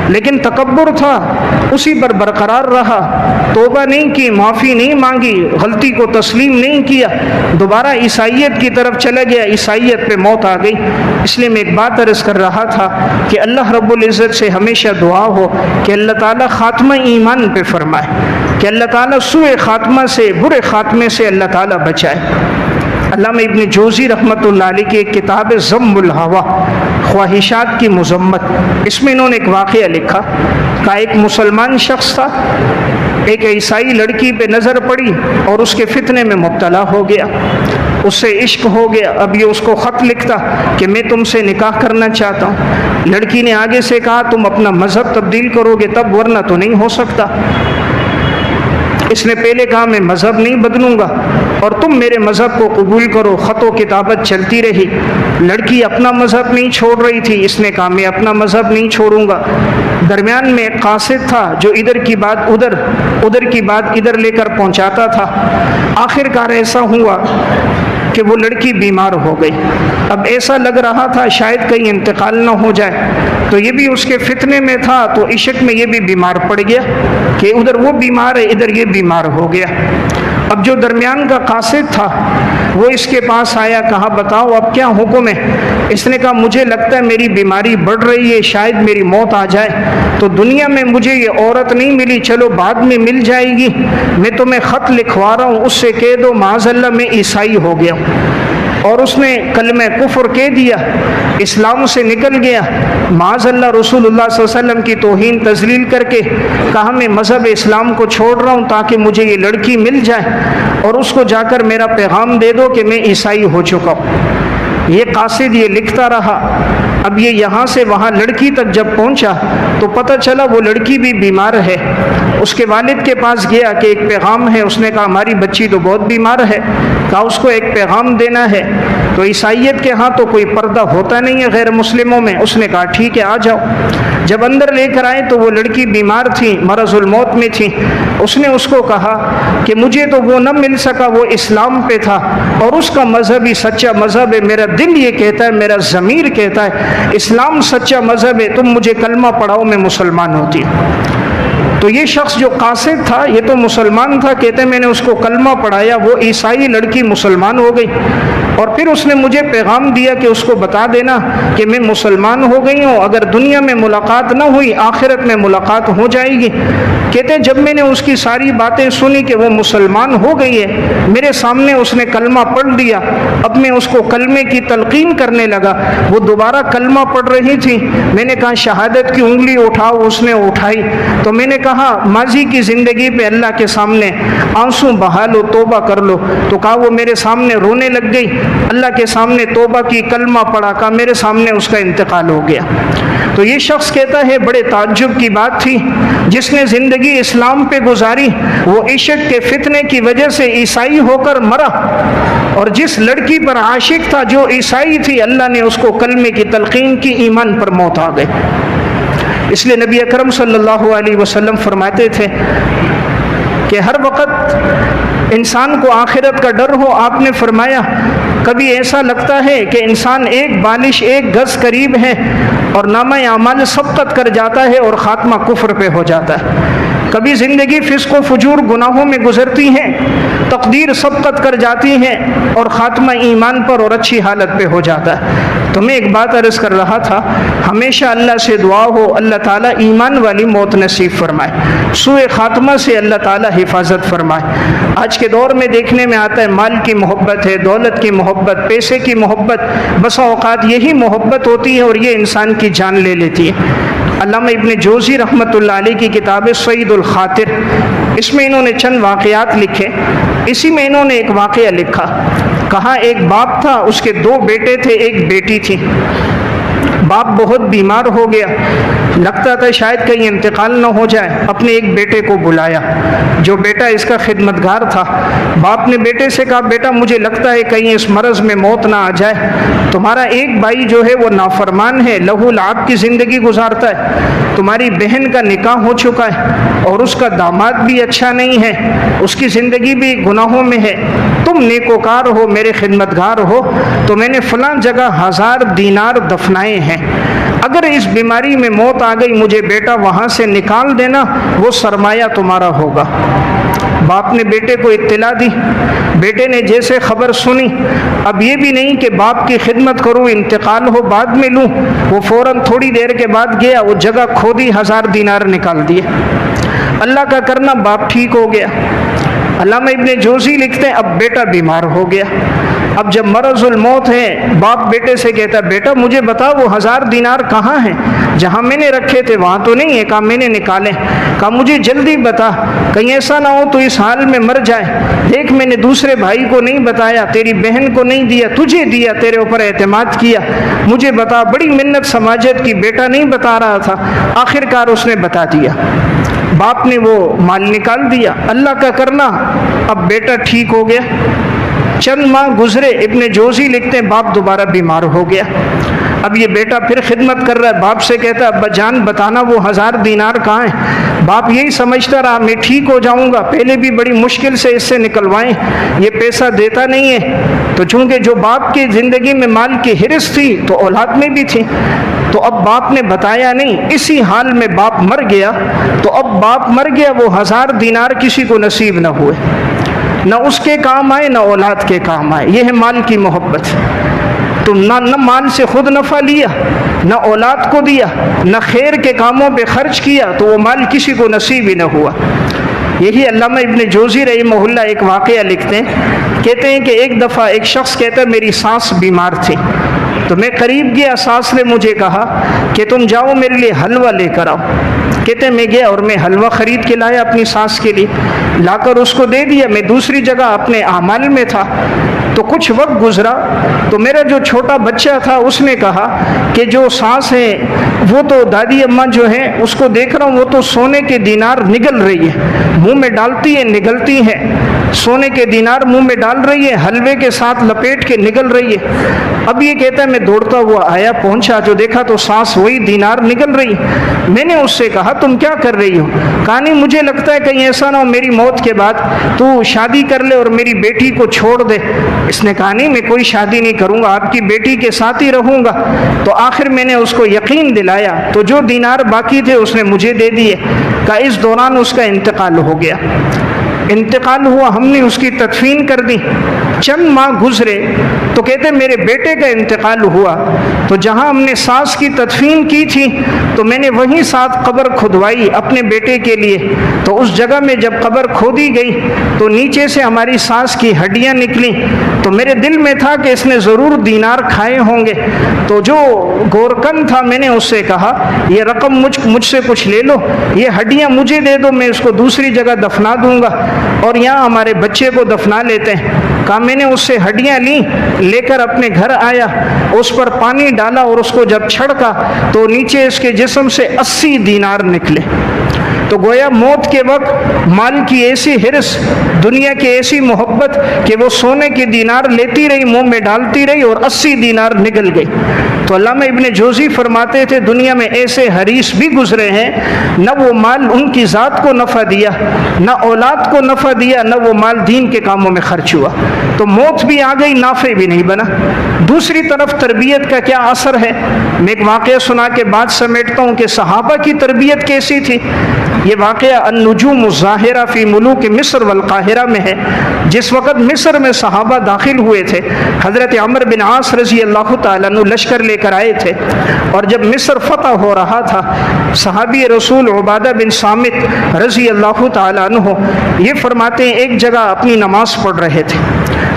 لیکن تکبر تھا، اسی پر برقرار رہا، توبہ نہیں کی، معافی نہیں مانگی، غلطی کو تسلیم نہیں کیا، دوبارہ عیسائیت کی طرف چلا گیا، عیسائیت پہ موت آ گئی۔ اس لیے میں ایک بات عرض کر رہا تھا کہ اللہ رب العزت سے ہمیشہ دعا ہو کہ اللہ تعالیٰ خاتمہ ایمان پہ فرمائے، کہ اللہ تعالیٰ سوء خاتمہ سے، برے خاتمے سے اللہ تعالیٰ بچائے۔ علامہ ابن جوزی رحمۃ اللہ علیہ کی ایک کتاب ذم الہوا، خواہشات کی مذمت، اس میں انہوں نے ایک واقعہ لکھا کہ ایک مسلمان شخص تھا، ایک عیسائی لڑکی پہ نظر پڑی اور اس کے فتنے میں مبتلا ہو گیا۔ اس سے عشق ہو گیا، اب یہ اس کو خط لکھتا کہ میں تم سے نکاح کرنا چاہتا ہوں۔ لڑکی نے آگے سے کہا تم اپنا مذہب تبدیل کرو گے تب، ورنہ تو نہیں ہو سکتا۔ اس نے پہلے کہا میں مذہب نہیں بدلوں گا اور تم میرے مذہب کو قبول کرو۔ خط و کتابت چلتی رہی، لڑکی اپنا مذہب نہیں چھوڑ رہی تھی، اس نے کہا میں اپنا مذہب نہیں چھوڑوں گا۔ درمیان میں ایک قاصد تھا جو ادھر کی بات ادھر، ادھر کی بات ادھر لے کر پہنچاتا تھا۔ آخر کار ایسا ہوا کہ وہ لڑکی بیمار ہو گئی۔ اب ایسا لگ رہا تھا شاید کہیں انتقال نہ ہو جائے، تو یہ بھی اس کے فتنے میں تھا، تو عشق میں یہ بھی بیمار پڑ گیا کہ ادھر وہ بیمار ہے ادھر یہ بیمار ہو گیا۔ اب جو درمیان کا قاصد تھا وہ اس کے پاس آیا، کہا بتاؤ اب کیا حکم ہے؟ اس نے کہا مجھے لگتا ہے میری بیماری بڑھ رہی ہے، شاید میری موت آ جائے، تو دنیا میں مجھے یہ عورت نہیں ملی، چلو بعد میں مل جائے گی، میں تمہیں خط لکھوا رہا ہوں، اس سے کہہ دو معاذ اللہ میں عیسائی ہو گیا ہوں۔ اور اس نے کلمہ کفر کہہ دیا، اسلام سے نکل گیا، معاذ اللہ رسول اللہ صلی اللہ علیہ وسلم کی توہین تذلیل کر کے کہا میں مذہب اسلام کو چھوڑ رہا ہوں تاکہ مجھے یہ لڑکی مل جائے اور اس کو جا کر میرا پیغام دے دو کہ میں عیسائی ہو چکا ہوں۔ یہ قاصد یہ لکھتا رہا۔ اب یہ یہاں سے وہاں لڑکی تک جب پہنچا تو پتہ چلا وہ لڑکی بھی بیمار ہے۔ اس کے والد کے پاس گیا کہ ایک پیغام ہے، اس نے کہا ہماری بچی تو بہت بیمار ہے، کہا اس کو ایک پیغام دینا ہے۔ تو عیسائیت کے ہاں تو کوئی پردہ ہوتا نہیں ہے غیر مسلموں میں، اس نے کہا ٹھیک ہے آ جاؤ۔ جب اندر لے کر آئے تو وہ لڑکی بیمار تھی، مرض الموت میں تھی۔ اس نے اس کو کہا کہ مجھے تو وہ نہ مل سکا، وہ اسلام پہ تھا اور اس کا مذہب ہی سچا مذہب ہے، میرا دل یہ کہتا ہے، میرا ضمیر کہتا ہے اسلام سچا مذہب ہے، تم مجھے کلمہ پڑھاؤ میں مسلمان ہوتی ہوں۔ تو یہ شخص جو قاصد تھا یہ تو مسلمان تھا، کہتے میں نے اس کو کلمہ پڑھایا، وہ عیسائی لڑکی مسلمان ہو گئی، اور پھر اس نے مجھے پیغام دیا کہ اس کو بتا دینا کہ میں مسلمان ہو گئی ہوں، اگر دنیا میں ملاقات نہ ہوئی آخرت میں ملاقات ہو جائے گی۔ کہتے جب میں نے اس کی ساری باتیں سنی کہ وہ مسلمان ہو گئی ہے، میرے سامنے اس نے کلمہ پڑھ دیا، اب میں اس کو کلمے کی تلقین کرنے لگا، وہ دوبارہ کلمہ پڑھ رہی تھی، میں نے کہا شہادت کی انگلی اٹھاؤ، اس نے اٹھائی، تو میں نے کہا ماضی کی زندگی پہ اللہ کے سامنے آنسو بہا لو، توبہ کر لو، تو کہا وہ میرے سامنے رونے لگ گئی، اللہ کے سامنے توبہ کی، کلمہ پڑھا، کہا میرے سامنے اس کا انتقال ہو گیا۔ تو یہ شخص کہتا ہے بڑے تعجب کی بات تھی، جس نے زندگی اسلام پہ گزاری وہ عشق کے فتنے کی وجہ سے عیسائی ہو کر مرا، اور جس لڑکی پر عاشق تھا جو عیسائی تھی اللہ نے اس کو کلمے کی تلقین کی، ایمان پر موت آ گئی۔ اس لیے نبی اکرم صلی اللہ علیہ وسلم فرماتے تھے کہ ہر وقت انسان کو آخرت کا ڈر ہو۔ آپ نے فرمایا کبھی ایسا لگتا ہے کہ انسان ایک بالش ایک گز قریب ہے اور نامہ اعمال سبقت کر جاتا ہے اور خاتمہ کفر پہ ہو جاتا ہے، کبھی زندگی فسق و فجور گناہوں میں گزرتی ہے، تقدیر سبقت کر جاتی ہے اور خاتمہ ایمان پر اور اچھی حالت پہ ہو جاتا ہے۔ تو میں ایک بات عرض کر رہا تھا، ہمیشہ اللہ سے دعا ہو اللہ تعالیٰ ایمان والی موت نصیب فرمائے، سوء خاتمہ سے اللہ تعالیٰ حفاظت فرمائے۔ آج کے دور میں دیکھنے میں آتا ہے مال کی محبت ہے، دولت کی محبت، پیسے کی محبت، بسا اوقات یہی محبت ہوتی ہے اور یہ انسان کی جان لے لیتی ہے۔ علامہ ابن جوزی رحمۃ اللہ علیہ کی کتاب سعید الخاطر، اس میں انہوں نے چند واقعات لکھے، اسی میں انہوں نے ایک واقعہ لکھا، کہا ایک باپ تھا، اس کے 2 بیٹے تھے، ایک بیٹی تھی۔ باپ بہت بیمار ہو گیا، لگتا تھا شاید کہیں انتقال نہ ہو جائے، اپنے ایک بیٹے کو بلایا جو بیٹا اس کا خدمتگار تھا۔ باپ نے بیٹے سے کہا بیٹا مجھے لگتا ہے کہیں اس مرض میں موت نہ آ جائے، تمہارا ایک بھائی جو ہے وہ نافرمان ہے، لہو لعب کی زندگی گزارتا ہے، تمہاری بہن کا نکاح ہو چکا ہے اور اس کا داماد بھی اچھا نہیں ہے، اس کی زندگی بھی گناہوں میں ہے، تم نیکوکار ہو، میرے خدمتگار ہو، تو میں نے فلاں جگہ 1000 دینار دفنائے ہیں، اگر اس بیماری میں موت آ گئی مجھے بیٹا وہاں سے نکال دینا، وہ سرمایہ تمہارا ہوگا۔ باپ نے بیٹے کو اطلاع دی، بیٹے نے جیسے خبر سنی، اب یہ بھی نہیں کہ باپ کی خدمت کروں انتقال ہو بعد میں لوں، وہ فوراً تھوڑی دیر کے بعد گیا، وہ جگہ کھودی، 1000 دینار نکال دیے۔ اللہ کا کرنا باپ ٹھیک ہو گیا۔ علامہ ابن جوزی لکھتے ہیں اب بیٹا بیمار ہو گیا، اب جب مرض الموت ہے، باپ بیٹے سے کہتا بیٹا مجھے بتا وہ 1000 دینار کہاں ہیں؟ جہاں میں نے رکھے تھے وہاں تو نہیں ہے۔ کہا میں نے نکالے۔ کہا مجھے جلدی بتا، کہیں ایسا نہ ہو تو اس حال میں مر جائے۔ دیکھ میں نے دوسرے بھائی کو نہیں بتایا، تیری بہن کو نہیں دیا، تجھے دیا، تیرے اوپر اعتماد کیا، مجھے بتا۔ بڑی منت سماجت کی، بیٹا نہیں بتا رہا تھا، آخر کار اس نے بتا دیا۔ باپ نے وہ مال نکال دیا۔ اللہ کا کرنا، اب بیٹا ٹھیک ہو گیا۔ چند ماہ گزرے، ابن جوزی لکھتے ہیں باپ دوبارہ بیمار ہو گیا۔ اب یہ بیٹا پھر خدمت کر رہا ہے، باپ سے کہتا ہے ابا جان بتانا وہ 1000 دینار کہاں ہیں؟ باپ یہی سمجھتا رہا میں ٹھیک ہو جاؤں گا، پہلے بھی بڑی مشکل سے اس سے نکلوائیں، یہ پیسہ دیتا نہیں ہے۔ تو چونکہ جو باپ کی زندگی میں مال کی ہرس تھی تو اولاد میں بھی تھی، تو اب باپ نے بتایا نہیں۔ اسی حال میں باپ مر گیا۔ تو اب باپ مر گیا، وہ 1000 دینار کسی کو نصیب نہ ہوئے، نہ اس کے کام آئے نہ اولاد کے کام آئے۔ یہ ہے مال کی محبت۔ تو نہ مال سے خود نفع لیا، نہ اولاد کو دیا، نہ خیر کے کاموں پہ خرچ کیا، تو وہ مال کسی کو نصیب ہی نہ ہوا۔ یہی علامہ ابن جوزی رحمہ اللہ ایک واقعہ لکھتے ہیں، کہتے ہیں کہ ایک دفعہ ایک شخص کہتا ہے میری ساس بیمار تھی، تو میں قریب گیا، ساس نے مجھے کہا کہ تم جاؤ میرے لیے حلوہ لے کر آؤ۔ کہتے ہیں میں گیا اور میں حلوہ خرید کے لایا اپنی ساس کے لیے، لا کر اس کو دے دیا۔ میں دوسری جگہ اپنے اعمال میں تھا، تو کچھ وقت گزرا تو میرا جو چھوٹا بچہ تھا اس نے کہا کہ جو ساس ہے وہ تو دادی اماں جو ہیں اس کو دیکھ رہا ہوں وہ تو سونے کے دینار نگل رہی ہے، منہ میں ڈالتی ہے نگلتی ہے، سونے کے دینار منہ میں ڈال رہی ہے، حلوے کے ساتھ لپیٹ کے نگل رہی ہے۔ اب یہ کہتا ہے میں دوڑتا ہوا آیا، پہنچا، جو دیکھا تو سانس وہی دینار نگل رہی۔ میں نے اس سے کہا تم کیا کر رہی ہو؟ کہا نہیں مجھے لگتا ہے کہیں ایسا نہ ہو میری موت کے بعد تو شادی کر لے اور میری بیٹی کو چھوڑ دے۔ اس نے کہا نہیں میں کوئی شادی نہیں کروں گا، آپ کی بیٹی کے ساتھ ہی رہوں گا۔ تو آخر میں نے اس کو یقین دلایا، تو جو دینار باقی تھے اس نے مجھے دے دیے۔ کہا اس دوران اس کا انتقال ہو گیا۔ انتقال ہوا، ہم نے اس کی تدفین کر دی۔ چند ماہ گزرے تو کہتے میرے بیٹے کا انتقال ہوا، تو جہاں ہم نے ساس کی تدفین کی تھی تو میں نے وہیں ساتھ قبر کھدوائی اپنے بیٹے کے لیے۔ تو اس جگہ میں جب قبر کھودی گئی تو نیچے سے ہماری ساس کی ہڈیاں نکلیں، تو میرے دل میں تھا کہ اس نے ضرور دینار کھائے ہوں گے۔ تو جو گورکن تھا میں نے اس سے کہا یہ رقم مجھ سے کچھ لے لو، یہ ہڈیاں مجھے دے دو، میں اس کو دوسری جگہ دفنا دوں گا اور یہاں ہمارے بچے کو دفنا لیتے ہیں۔ کہا میں نے اس سے ہڈیاں لیں، لے کر اپنے گھر آیا، اس پر پانی ڈالا اور اس کو جب چھڑکا تو نیچے اس کے جسم سے 80 دینار نکلے۔ تو گویا موت کے وقت مال کی ایسی حرص، دنیا کی ایسی محبت کہ وہ سونے کے دینار لیتی رہی، منہ میں ڈالتی رہی اور 80 دینار نکل گئی۔ تو علامہ ابن جوزی فرماتے تھے دنیا میں ایسے حریص بھی گزرے ہیں، نہ وہ مال ان کی ذات کو نفع دیا، نہ اولاد کو نفع دیا، نہ وہ مال دین کے کاموں میں خرچ ہوا، تو موت بھی آ گئی، نافع بھی نہیں بنا۔ دوسری طرف تربیت کا کیا اثر ہے؟ میں ایک واقعہ سنا کے بعد سمیٹتا ہوں کہ صحابہ کی تربیت کیسی تھی۔ یہ واقعہ النجوم الظاہرہ فی ملوک مصر والقاہرہ میں ہے۔ جس وقت مصر میں صحابہ داخل ہوئے تھے، حضرت عمر بن عاص رضی اللہ تعالیٰ عنہ لشکر لے کر آئے تھے، اور جب مصر فتح ہو رہا تھا، صحابی رسول عبادہ بن صامت رضی اللہ تعالیٰ عنہ یہ فرماتے ہیں ایک جگہ اپنی نماز پڑھ رہے تھے،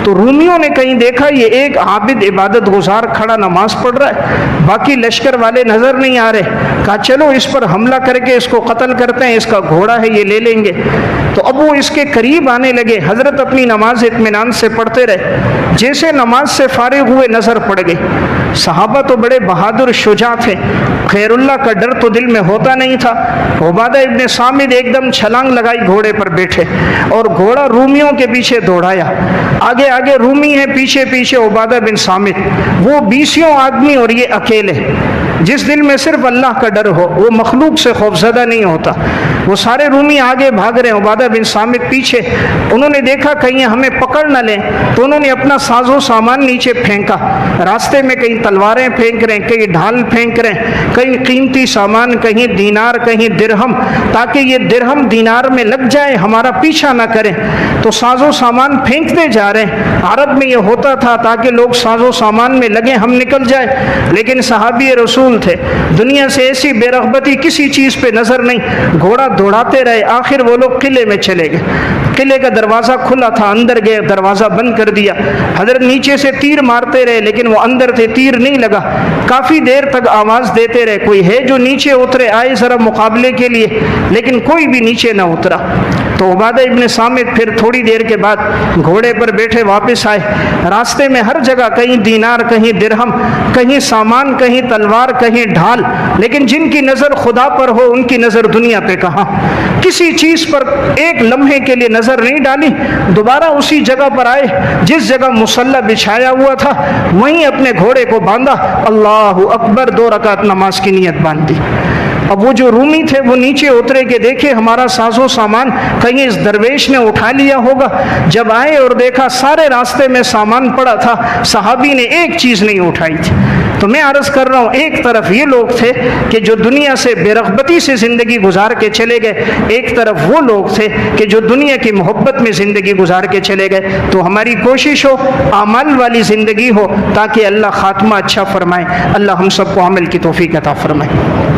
تو رومیوں نے کہیں دیکھا یہ ایک عابد عبادت گزار کھڑا نماز پڑھ رہا ہے، باقی لشکر والے نظر نہیں آ رہے۔ کہا چلو اس پر حملہ کر کے اس کو قتل کرتے ہیں، اس کا گھوڑا ہے یہ لے لیں گے۔ تو اب وہ اس کے قریب آنے لگے، حضرت اپنی نماز اطمینان سے پڑھتے رہے، جیسے نماز سے فارغ ہوئے نظر پڑ گئی۔ صحابہ تو بڑے بہادر شجاع تھے، خیر اللہ کا ڈر تو دل میں ہوتا نہیں تھا۔ عبادہ ابن صامت ایک دم چھلانگ لگائی، گھوڑے پر بیٹھے اور گھوڑا رومیوں کے پیچھے دوڑایا، آگے آگے رومی ہے، پیچھے پیچھے عبادہ بن صامت، وہ 20 آدمی اور یہ اکیلے۔ جس دل میں صرف اللہ کا ڈر ہو وہ مخلوق سے خوفزدہ نہیں ہوتا۔ وہ سارے رومی آگے بھاگ رہے ہیں، عبادہ بن صامت پیچھے۔ انہوں نے دیکھا کہیں ہمیں پکڑ نہ لیں تو انہوں نے اپنا ساز و سامان نیچے پھینکا، راستے میں کہیں تلواریں پھینک رہے ہیں، کہیں ڈھال پھینک رہے ہیں، کہیں قیمتی سامان، کہیں دینار، کہیں درہم، تاکہ یہ درہم دینار میں لگ جائے، ہمارا پیچھا نہ کریں۔ تو ساز و سامان پھینکتے جا رہے ہیں۔ عرب میں یہ ہوتا تھا تاکہ لوگ ساز و سامان میں لگیں، ہم نکل جائے، لیکن صحابی رسول تھے، دنیا سے ایسی بے رغبتی کسی چیز پہ نظر نہیں۔ گھوڑا دوڑاتے رہے، آخر وہ لوگ قلعے میں چلے گئے۔ قلعے کا دروازہ کھلا تھا، اندر گئے، دروازہ بند کر دیا۔ حضرت نیچے سے تیر مارتے رہے لیکن وہ اندر تھے، تیر نہیں لگا۔ کافی دیر تک آواز دیتے رہے، کوئی ہے جو نیچے اترے، آئے ذرا مقابلے کے لیے، لیکن کوئی بھی نیچے نہ اترا۔ تو عبادہ ابن صامت پھر تھوڑی دیر کے بعد گھوڑے پر بیٹھے واپس آئے۔ راستے میں ہر جگہ کہیں دینار، کہیں درہم، کہیں سامان، کہیں تلوار، کہیں ڈھال، لیکن جن کی نظر خدا پر ہو ان کی نظر دنیا پہ کہاں؟ کسی چیز پر ایک لمحے کے لیے نظر نہیں ڈالی۔ دوبارہ اسی جگہ پر آئے جس جگہ مصلی بچھایا ہوا تھا، وہیں اپنے گھوڑے کو باندھا، اللہ اکبر، 2 رکعت نماز کی نیت باندھ دی۔ اب وہ جو رومی تھے وہ نیچے اترے کہ دیکھے ہمارا ساز و سامان کہیں اس درویش نے اٹھا لیا ہوگا۔ جب آئے اور دیکھا سارے راستے میں سامان پڑا تھا، صحابی نے ایک چیز نہیں اٹھائی تھی۔ تو میں عرض کر رہا ہوں، ایک طرف یہ لوگ تھے کہ جو دنیا سے بے رغبتی سے زندگی گزار کے چلے گئے، ایک طرف وہ لوگ تھے کہ جو دنیا کی محبت میں زندگی گزار کے چلے گئے۔ تو ہماری کوشش ہو اعمال والی زندگی ہو تاکہ اللہ خاتمہ اچھا فرمائے۔ اللہ ہم سب کو عمل کی توفیق عطا فرمائے۔